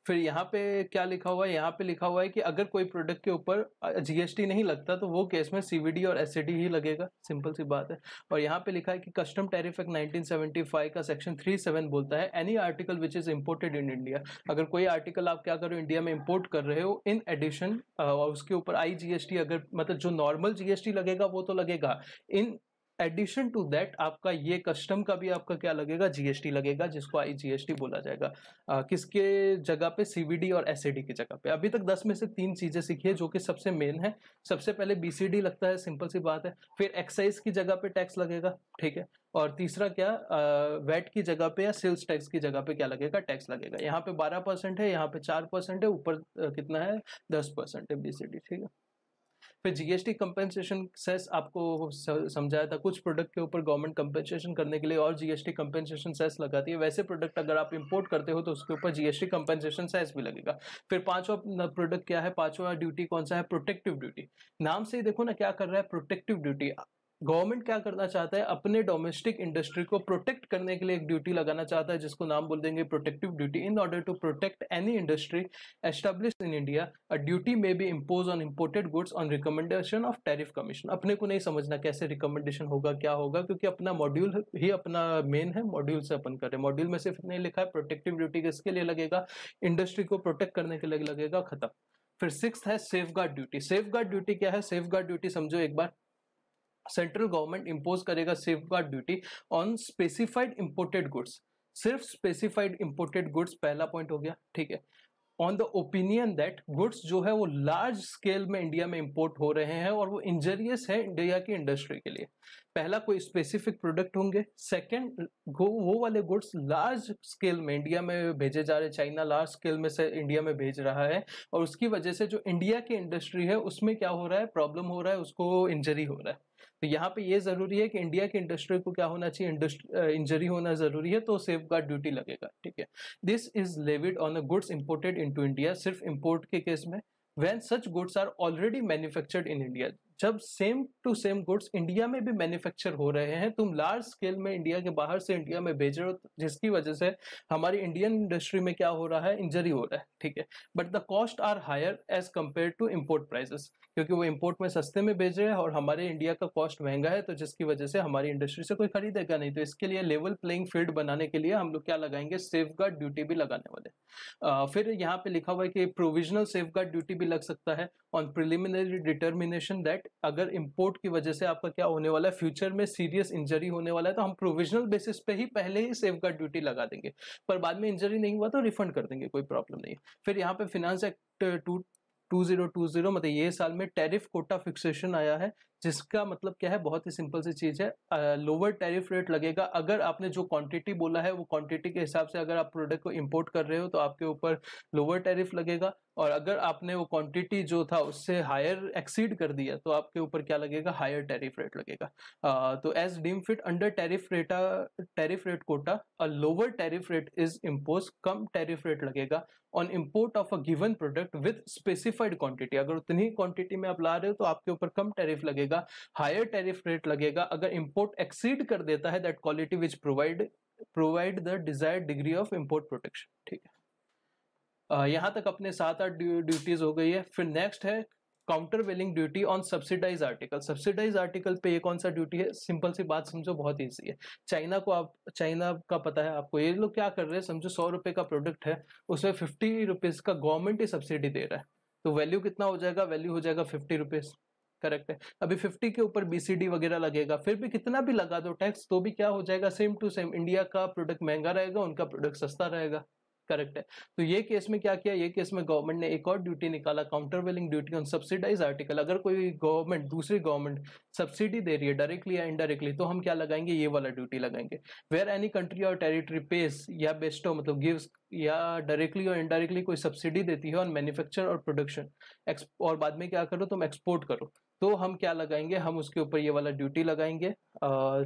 फिर यहाँ पे क्या लिखा हुआ है? यहाँ पे लिखा हुआ है कि अगर कोई प्रोडक्ट के ऊपर GST नहीं लगता तो वो केस में CVD और SAD ही लगेगा, सिंपल सी बात है। और यहाँ पे लिखा है कि कस्टम टैरिफ एक्ट 1975 का सेक्शन 37 बोलता है any article which is imported in India. अगर कोई आर्टिकल आप क्या करो इंडिया में इम्पोर्ट कर रहे हो, इन एडिशन उसके ऊपर IGST, अगर मतलब जो नॉर्मल GST लगेगा वो तो लगेगा, इन एडिशन टू दैट आपका ये कस्टम का भी आपका क्या लगेगा? GST लगेगा, जिसको IGST बोला जाएगा। किसके जगह पे? CVD और SAD की जगह पे। अभी तक 10 में से 3 चीजें सीखी है जो कि सबसे मेन है। सबसे पहले BCD लगता है, सिंपल सी बात है। फिर एक्साइज की जगह पे टैक्स लगेगा, ठीक है। और तीसरा क्या? वैट की जगह पे या सेल्स टैक्स की जगह पे क्या लगेगा? टैक्स लगेगा। यहाँ पे 12% है, यहाँ पे 4% है, ऊपर कितना है? 10% है BCD, ठीक है। फिर GST कंपेंसेशन सेस आपको समझाया था, कुछ प्रोडक्ट के ऊपर गवर्नमेंट कंपेंसेशन करने के लिए और GST कंपेंसेशन सेस लगाती है। वैसे प्रोडक्ट अगर आप इंपोर्ट करते हो तो उसके ऊपर GST कंपेंसेशन सेस भी लगेगा। फिर पांचवा प्रोडक्ट क्या है? पांचवा ड्यूटी कौन सा है? Protective duty. नाम से ही देखो ना क्या कर रहा है, प्रोटेक्टिव ड्यूटी। गवर्नमेंट क्या करना चाहता है? अपने डोमेस्टिक इंडस्ट्री को प्रोटेक्ट करने के लिए एक ड्यूटी लगाना चाहता है, जिसको नाम बोल देंगे protective duty. In order to protect any industry established in India, a duty may be impose on imported goods on recommendation of tariff commission. अपने को नहीं समझना कैसे रिकमेंडेशन होगा, क्या होगा, क्योंकि अपना मॉड्यूल ही अपना मेन है, मॉड्यूल से अपन करें। मॉड्यूल में सिर्फ नहीं लिखा है प्रोटेक्टिव ड्यूटी किसके लिए लगेगा? इंडस्ट्री को प्रोटेक्ट करने के लिए लगेगा, खत्म। फिर सिक्स्थ है सेफगार्ड ड्यूटी। सेफगार्ड ड्यूटी क्या है? सेफगार्ड ड्यूटी समझो एक बार। सेंट्रल गवर्नमेंट इंपोज करेगा safeguard duty on specified imported goods. सिर्फ स्पेसिफाइड इंपोर्टेड गुड्स, पहला पॉइंट हो गया, ठीक है। On the opinion that goods जो है वो लार्ज स्केल में इंडिया में इंपोर्ट हो रहे हैं और वो इंजरियस है इंडिया की इंडस्ट्री के लिए। पहला, कोई स्पेसिफिक प्रोडक्ट होंगे। सेकंड, वो वाले गुड्स लार्ज स्केल में इंडिया में भेजे जा रहे, चाइना लार्ज स्केल में से इंडिया में भेज रहा है, और उसकी वजह से जो इंडिया की इंडस्ट्री है उसमें क्या हो रहा है? प्रॉब्लम हो रहा है, उसको इंजरी हो रहा है। तो यहाँ पे ये जरूरी है कि इंडिया की इंडस्ट्री को क्या होना चाहिए? इंजरी होना जरूरी है, तो सेफगार्ड ड्यूटी लगेगा, ठीक है। This is levied on goods imported into India, सिर्फ इंपोर्ट के केस में। When such goods are already manufactured in India, जब same to same goods India में भी मैन्युफैक्चर हो रहे हैं, तुम लार्ज स्केल में इंडिया के बाहर से इंडिया में भेज रहे हो, जिसकी वजह से हमारी इंडियन इंडस्ट्री में क्या हो रहा है, इंजरी हो रहा है, ठीक है। But the cost are higher as compare to import prices, क्योंकि वो इम्पोर्ट में सस्ते में भेज रहे हैं और हमारे इंडिया का कॉस्ट महंगा है, तो जिसकी वजह से हमारी इंडस्ट्री से कोई खरीदेगा नहीं। तो इसके लिए लेवल प्लेइंग फील्ड बनाने के लिए हम लोग क्या लगाएंगे, सेफ गार्ड ड्यूटी भी लगाने वाले। फिर यहाँ पे लिखा हुआ है कि प्रोविजनल सेफ गार्ड ड्यूटी भी लग सकता है ऑन प्रिलिमिनरी डिटर्मिनेशन दैट अगर इम्पोर्ट की वजह से आपका क्या होने वाला है, फ्यूचर में सीरियस इंजरी होने वाला है, तो हम प्रोविजनल बेसिस पे ही पहले ही सेफ गार्ड ड्यूटी लगा देंगे, पर बाद में इंजरी नहीं हुआ तो रिफंड कर देंगे, कोई प्रॉब्लम नहीं है। फिर यहाँ पे फिनांस एक्ट 2020 मतलब ये साल में टैरिफ कोटा फिक्सेशन आया है, जिसका मतलब क्या है, बहुत ही सिंपल सी चीज है। लोअर टैरिफ रेट लगेगा अगर आपने जो क्वांटिटी बोला है वो क्वांटिटी के हिसाब से अगर आप प्रोडक्ट को इंपोर्ट कर रहे हो तो आपके ऊपर लोअर टैरिफ लगेगा, और अगर आपने वो क्वांटिटी जो था उससे हायर एक्सीड कर दिया तो आपके ऊपर क्या लगेगा, हायर टैरिफ रेट लगेगा। तो as deem fit under tariff rate quota a lower tariff rate is impose, कम टैरिफ रेट लगेगा on import of a given product with specified quantity. अगर उतनी क्वांटिटी में आप ला रहे हो तो आपके ऊपर कम टैरिफ लगेगा, हायर टैरिफ रेट लगेगा अगर इंपोर्ट एक्सीड कर देता है that quality which provide the desired degree of import protection, ठीक है। यहाँ तक अपने 7-8 ड्यूटीज हो गई है। फिर नेक्स्ट है countervailing duty on subsidise article. Subsidise article पे ये कौन सा ड्यूटी है, सिंपल सी बात समझो, बहुत ईजी है। चाइना का पता है आपको, ये लोग क्या कर रहे हैं, समझो 100 रुपए का प्रोडक्ट है, उसमें 50 रुपीज का गवर्नमेंट ही सब्सिडी दे रहा है, तो वैल्यू कितना हो जाएगा, वैल्यू हो जाएगा 50 रुपीज, करेक्ट है। अभी 50 के ऊपर बीसीडी वगैरह लगेगा, फिर भी कितना भी लगा दो टैक्स तो भी क्या हो जाएगा, सेम टू सेम, इंडिया का प्रोडक्ट महंगा रहेगा, उनका प्रोडक्ट सस्ता रहेगा, करेक्ट है। तो ये केस में क्या किया, ये केस में गवर्नमेंट ने एक और ड्यूटी निकाला, countervailing duty on subsidise article. अगर कोई गवर्नमेंट, दूसरी गवर्नमेंट सब्सिडी दे रही है डायरेक्टली या इनडायरेक्टली, तो हम क्या लगाएंगे, ये वाला ड्यूटी लगाएंगे। वेयर एनी कंट्री और टेरिटरी पेस या बेस्टो मतलब गिव्स या डायरेक्टली और इनडायरेक्टली कोई सब्सिडी देती है ऑन मैन्युफैक्चर और प्रोडक्शन, और बाद में क्या करो, तुम एक्सपोर्ट करो, तो हम क्या लगाएंगे, हम उसके ऊपर ये वाला ड्यूटी लगाएंगे,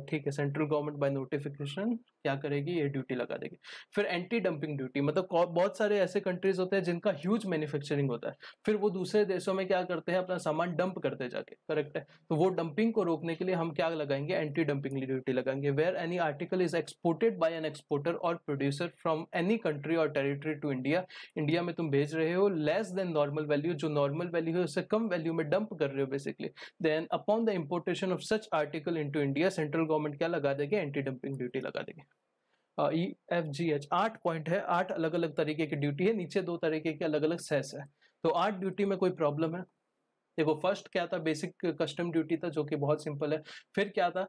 ठीक है। सेंट्रल गवर्नमेंट बाय नोटिफिकेशन क्या करेगी, ये ड्यूटी लगा देगी। फिर एंटी डंपिंग ड्यूटी, मतलब बहुत सारे ऐसे कंट्रीज होते हैं जिनका ह्यूज मैन्युफैक्चरिंग होता है, फिर वो दूसरे देशों में क्या करते हैं, अपना सामान डंप करते जाके, करेक्ट है। तो वो डंपिंग को रोकने के लिए हम क्या लगाएंगे, एंटी डंपिंग ड्यूटी लगाएंगे। Where any article is exported by an exporter और प्रोड्यूसर फ्रॉम एनी कंट्री और टेरिटरी टू इंडिया, इंडिया में तुम भेज रहे हो लेस देन नॉर्मल वैल्यू, जो नॉर्मल वैल्यू है उससे कम वैल्यू में डंप कर रहे हो basically, then upon the importation of such article into India, central government क्या लगा देगी, एंटी डंपिंग ड्यूटी लगा देगी। EFGH 8 पॉइंट है, 8 अलग अलग तरीके की ड्यूटी है, नीचे 2 तरीके के अलग अलग सेस है। तो 8 ड्यूटी में कोई प्रॉब्लम है, देखो फर्स्ट क्या था, बेसिक कस्टम ड्यूटी था जो कि बहुत सिंपल है। फिर क्या था,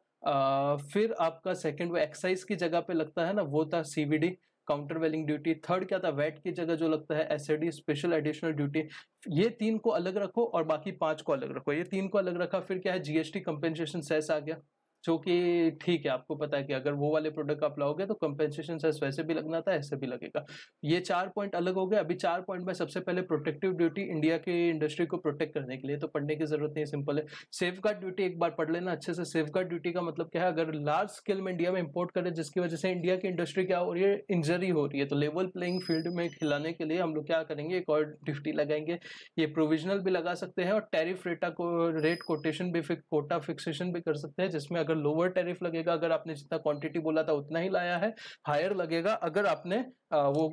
फिर आपका सेकंड वो एक्साइज की जगह पे लगता है ना, वो था CVD, काउंटर वेलिंग ड्यूटी। थर्ड क्या था, वैट की जगह जो लगता है SAD, स्पेशल एडिशनल ड्यूटी। ये 3 को अलग रखो और बाकी 5 को अलग रखो, ये 3 को अलग रखा। फिर क्या है, GST कंपेंसेशन सेस आ गया, जो कि ठीक है, आपको पता है कि अगर वो वाले प्रोडक्ट आप लाओगे तो कंपेंसेशन सेस वैसे भी लगना था, ऐसे भी लगेगा। ये 4 पॉइंट अलग हो गए। अभी 4 पॉइंट में सबसे पहले प्रोटेक्टिव ड्यूटी, इंडिया की इंडस्ट्री को प्रोटेक्ट करने के लिए, तो पढ़ने की जरूरत नहीं, सिंपल है। सेफ गार्ड ड्यूटी एक बार पढ़ लेना अच्छे से। सेफ गार्ड ड्यूटी का मतलब क्या है, अगर लार्ज स्केल में इंडिया में इंपोर्ट करें जिसकी वजह से इंडिया की इंडस्ट्री क्या हो रही है, इंजरी हो रही है, तो लेवल प्लेइंग फील्ड में खिलाने के लिए हम लोग क्या करेंगे, एक और ड्यूटी लगाएंगे। ये प्रोविजनल भी लगा सकते हैं और टैरिफ रेट कोटेशन भी, कोटा फिक्सेशन भी कर सकते हैं, जिसमें अगर लोअर टैरिफ लगेगा अगर आपने जितना क्वांटिटी बोला था उतना ही लाया है, हायर लगेगा अगर आपने वो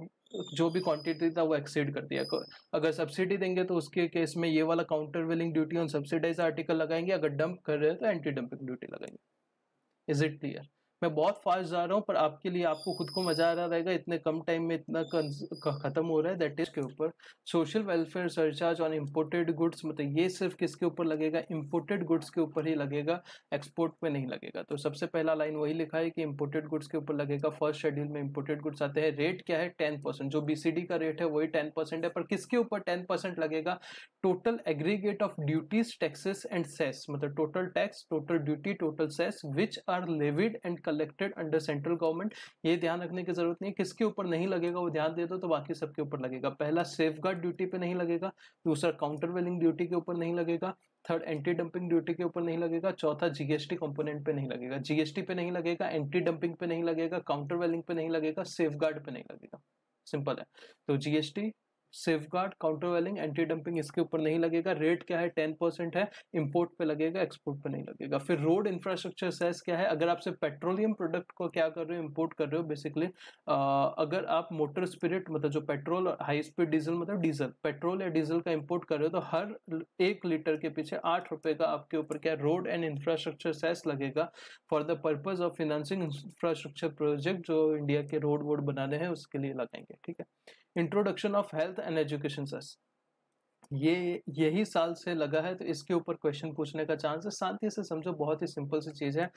जो भी क्वांटिटी था वो एक्सीड कर दिया। अगर सब्सिडी देंगे तो उसके केस में ये वाला countervailing duty on subsidise article लगाएंगे, अगर डंप कर रहे हैं तो एंटी डंपिंग ड्यूटी लगाएंगे। Is it clear? मैं बहुत फास्ट जा रहा हूँ पर आपके लिए, आपको खुद को मजा आ रहा रहेगा, इतने कम टाइम में इतना खत्म हो रहा है। दैट इज के ऊपर social welfare surcharge on imported goods, मतलब ये सिर्फ किसके ऊपर लगेगा, इम्पोर्टेड गुड्स के ऊपर ही लगेगा, एक्सपोर्ट पे नहीं लगेगा। तो सबसे पहला लाइन वही लिखा है कि इम्पोर्टेड गुड्स के ऊपर लगेगा। फर्स्ट शेड्यूल में इम्पोर्टेड गुड्स आते हैं। रेट क्या है, 10%, जो BCD का रेट है वही 10% है, पर किसके ऊपर 10% लगेगा, total aggregate of duties, taxes and cess, मतलब total tax, total duty, total cess which are levied and collected under central government. ये ध्यान रखने की जरूरत नहीं, किसके ऊपर नहीं लगेगा वो ध्यान दे दो, तो बाकी सबके ऊपर लगेगा। पहला सेफ गार्ड ड्यूटी पे नहीं लगेगा, दूसरा काउंटर वेलिंग ड्यूटी के ऊपर नहीं लगेगा, थर्ड एंटी डंपिंग ड्यूटी के ऊपर नहीं लगेगा, चौथा GST कंपोनेंट पे नहीं लगेगा। GST पे नहीं लगेगा, एंटी डंपिंग पे नहीं लगेगा, काउंटर वेलिंग पे नहीं लगेगा, सेफ गार्ड पे नहीं लगेगा। सिंपल है। तो GST, safeguard, countervailing, anti dumping इसके ऊपर नहीं लगेगा। रेट क्या है 10% है, इंपोर्ट पे लगेगा, एक्सपोर्ट पे नहीं लगेगा। फिर रोड इंफ्रास्ट्रक्चर सेस क्या है, अगर आपसे पेट्रोलियम प्रोडक्ट को क्या कर रहे हो, इंपोर्ट कर रहे हो बेसिकली, अगर आप मोटर स्पिरिट मतलब जो पेट्रोल और हाई स्पीड डीजल मतलब डीजल पेट्रोल या डीजल का इंपोर्ट कर रहे हो तो हर 1 लीटर के पीछे 8 रुपए का आपके ऊपर क्या रोड एंड इंफ्रास्ट्रक्चर सेस लगेगा for the purpose of financing infrastructure project जो इंडिया के रोड वोड बनाने हैं उसके लिए लगाएंगे। ठीक है। Introduction of health and education cess, ये यही साल से लगा है तो इसके ऊपर क्वेश्चन पूछने का चांस है। शांति से समझो, बहुत ही सिंपल सी चीज है।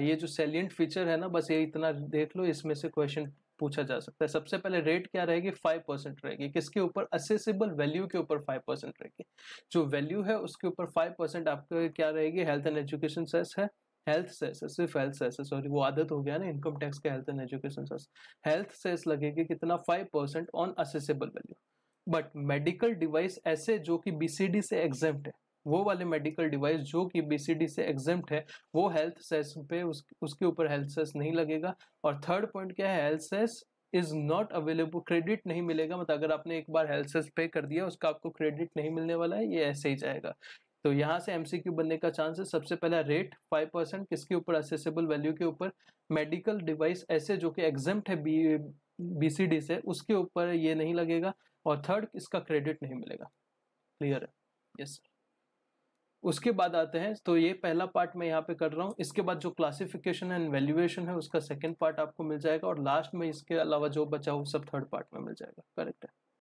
ये जो सैलिएंट फीचर है ना, बस ये इतना देख लो, इसमें से क्वेश्चन पूछा जा सकता है। सबसे पहले रेट क्या रहेगी, 5% रहेगी। किसके ऊपर, असेसिबल वैल्यू के ऊपर 5% रहेगी। जो वैल्यू है उसके ऊपर 5% आपके क्या रहेगी, हेल्थ एंड एजुकेशन सेस है। हेल्थ सेस, सिर्फ हेल्थ सेस है, सॉरी वो आदत हो गया ना इनकम टैक्स के, health and education cess. Health cess लगेगी कितना, 5% on assessable value. But medical device ऐसे जो कि बीसीडी से एग्जेम्प्ट है, वो वाले मेडिकल डिवाइस जो कि बीसीडी से एग्जेम्प्ट है, वो हेल्थ सेस पे उसके ऊपर हेल्थ सेस नहीं लगेगा। और थर्ड पॉइंट क्या है, health cess is not available, credit नहीं मिलेगा। मतलब अगर आपने एक बार हेल्थ सेस पे कर दिया उसका आपको क्रेडिट नहीं मिलने वाला है, ये ऐसे ही जाएगा। तो यहाँ से एमसीक्यू बनने का चांस है। सबसे पहला रेट 5% किसके ऊपर, असेसेबल वैल्यू के ऊपर। मेडिकल डिवाइस ऐसे जो कि एग्जेम्प्ट है बीसीडी से, उसके ऊपर ये नहीं लगेगा। और थर्ड, इसका क्रेडिट नहीं मिलेगा। क्लियर है? Yes sir. उसके बाद आते हैं, तो ये पहला पार्ट मैं यहाँ पे कर रहा हूँ। इसके बाद जो क्लासिफिकेशन एंड वैल्यूएशन है उसका सेकंड पार्ट आपको मिल जाएगा, और लास्ट में इसके अलावा जो बचा वो सब थर्ड पार्ट में मिल जाएगा। करेक्ट है?